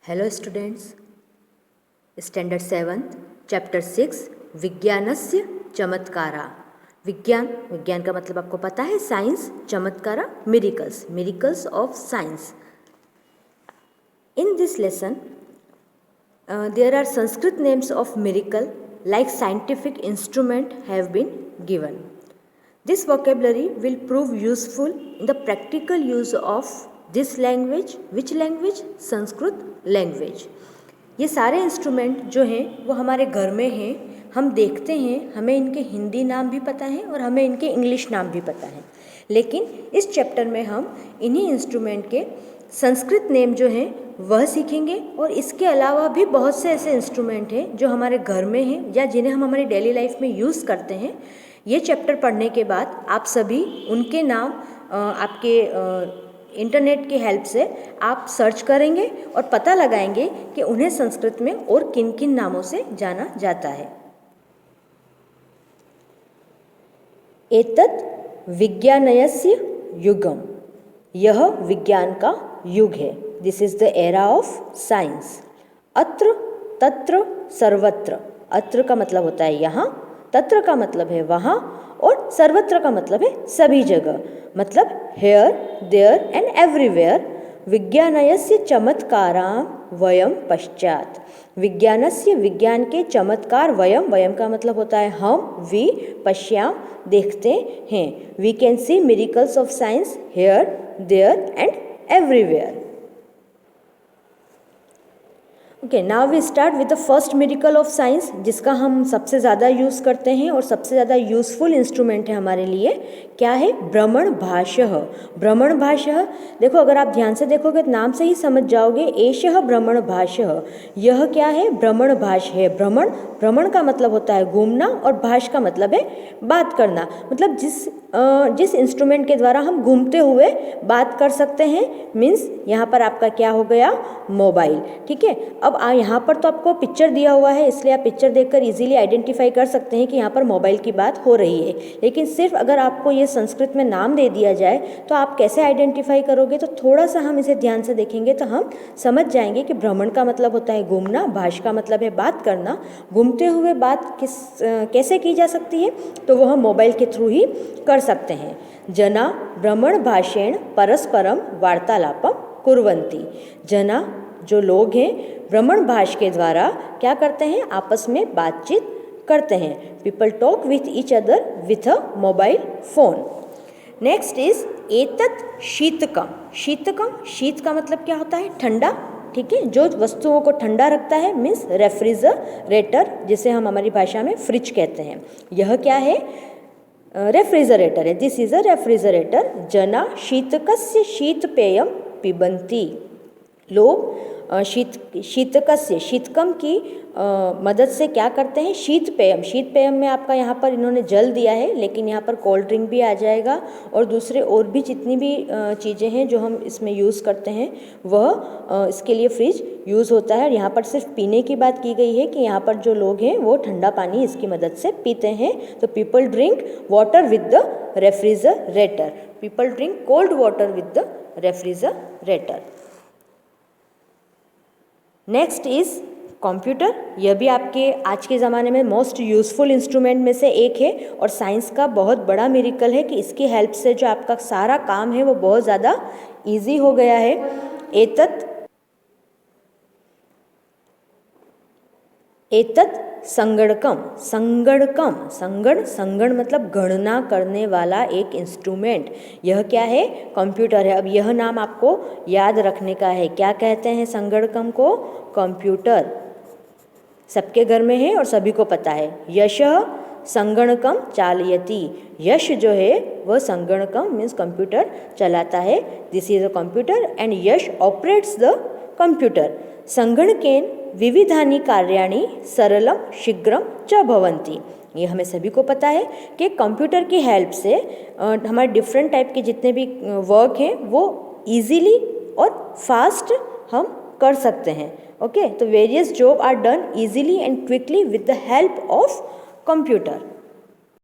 Hello students, standard 7th chapter 6 विज्ञानस्य चमत्कारा। विज्ञान का मतलब आपको पता है, साइंस, चमत्कारा miracles of science. In this lesson there are Sanskrit names of miracle like scientific instrument have been given. This vocabulary will prove useful in the practical use of this language. Which language? Sanskrit language. ये सारे instrument जो हैं वो हमारे घर में हैं, हम देखते हैं, हमें इनके हिंदी नाम भी पता है और हमें इनके इंग्लिश नाम भी पता है, लेकिन इस चैप्टर में हम इन्हीं इंस्ट्रूमेंट के संस्कृत नेम जो हैं वह सीखेंगे। और इसके अलावा भी बहुत से ऐसे इंस्ट्रूमेंट हैं जो हमारे घर में हैं या जिन्हें हम हमारी डेली लाइफ में यूज़ करते हैं। ये चैप्टर पढ़ने के बाद आप सभी उनके नाम आपके इंटरनेट की हेल्प से आप सर्च करेंगे और पता लगाएंगे कि उन्हें संस्कृत में और किन किन नामों से जाना जाता है। एतत् विज्ञानस्य युगम, यह विज्ञान का युग है। This is the era of science. अत्र, तत्र, सर्वत्र। अत्र का मतलब होता है यहाँ, तत्र का मतलब है वहाँ, और सर्वत्र का मतलब है सभी जगह, मतलब हेयर, देयर एंड एवरीवेयर। विज्ञानस्य चमत्कारां वयम पश्चात। विज्ञानस्य, विज्ञान के, चमत्कार, वयम का मतलब होता है हम, वी, पश्याम देखते हैं। We can see miracles of science here, there and everywhere. Okay, now we start with the first miracle of science, जिसका हम सबसे ज़्यादा यूज़ करते हैं और सबसे ज़्यादा यूज़फुल इंस्ट्रूमेंट है हमारे लिए। क्या है? भ्रमणभाषः। भ्रमणभाषः, देखो अगर आप ध्यान से देखोगे तो नाम से ही समझ जाओगे, एषः भ्रमणभाषः। यह क्या है? भ्रमणभाष है। भ्रमण का मतलब होता है घूमना और भाष का मतलब है बात करना, मतलब जिस इंस्ट्रूमेंट के द्वारा हम घूमते हुए बात कर सकते हैं, मीन्स यहाँ पर आपका क्या हो गया? मोबाइल। ठीक है, अब यहाँ पर तो आपको पिक्चर दिया हुआ है, इसलिए आप पिक्चर देखकर इजीली आइडेंटिफाई कर सकते हैं कि यहाँ पर मोबाइल की बात हो रही है। लेकिन सिर्फ अगर आपको ये संस्कृत में नाम दे दिया जाए तो आप कैसे आइडेंटिफाई करोगे? तो थोड़ा सा हम इसे ध्यान से देखेंगे तो हम समझ जाएंगे कि भ्रमण का मतलब होता है घूमना, भाष का मतलब है बात करना। घूमते हुए बात कैसे की जा सकती है? तो वह मोबाइल के थ्रू ही कर सकते हैं। जना भ्रमण भाषेण परस्परम वार्तालापम कुर्वन्ति। जना जो लोग हैं भ्रमण भाष के द्वारा क्या करते हैं? आपस में बातचीत करते हैं। People talk with each other with a mobile phone. Next is एतत् शीतकम। शीत का मतलब क्या होता है? ठंडा। ठीक है, जो वस्तुओं को ठंडा रखता है मीन्स रेफ्रिजरेटर, जिसे हम हमारी भाषा में फ्रिज कहते हैं। यह क्या है? रेफ्रिजरेटर है। This is a refrigerator. जना शीतकस्य शीतपेयम पिबन्ति। लोग शीतकस्य, शीतकम की मदद से क्या करते हैं? शीतपेयम में आपका यहाँ पर इन्होंने जल दिया है, लेकिन यहाँ पर कोल्ड ड्रिंक भी आ जाएगा और दूसरे और भी जितनी भी चीज़ें हैं जो हम इसमें यूज़ करते हैं वह इसके लिए फ्रिज यूज़ होता है। यहाँ पर सिर्फ पीने की बात की गई है कि यहाँ पर जो लोग हैं वो ठंडा पानी इसकी मदद से पीते हैं। तो people drink water with the refrigerator. People drink cold water with the refrigerator. Next is computer. यह भी आपके आज के ज़माने में मोस्ट यूज़फुल इंस्ट्रूमेंट में से एक है और साइंस का बहुत बड़ा मिरेकल है कि इसकी हेल्प से जो आपका सारा काम है वो बहुत ज़्यादा इजी हो गया है। एतत् संगणकम। संगण मतलब गणना करने वाला एक इंस्ट्रूमेंट। यह क्या है? कंप्यूटर है। अब यह नाम आपको याद रखने का है। क्या कहते हैं संगणकम को? कंप्यूटर। सबके घर में है और सभी को पता है। यशः संगणकम चालयति। यश जो है वह संगणकम मीन्स कंप्यूटर चलाता है। This is a computer and Yash operates the computer. संगणकेन विविधानि कार्याणि सरलम शीघ्रम च भवन्ति। ये हमें सभी को पता है कि कंप्यूटर की हेल्प से हमारे डिफरेंट टाइप के जितने भी वर्क हैं वो इजीली और फास्ट हम कर सकते हैं। ओके, तो various job are done easily and quickly with the help of computer.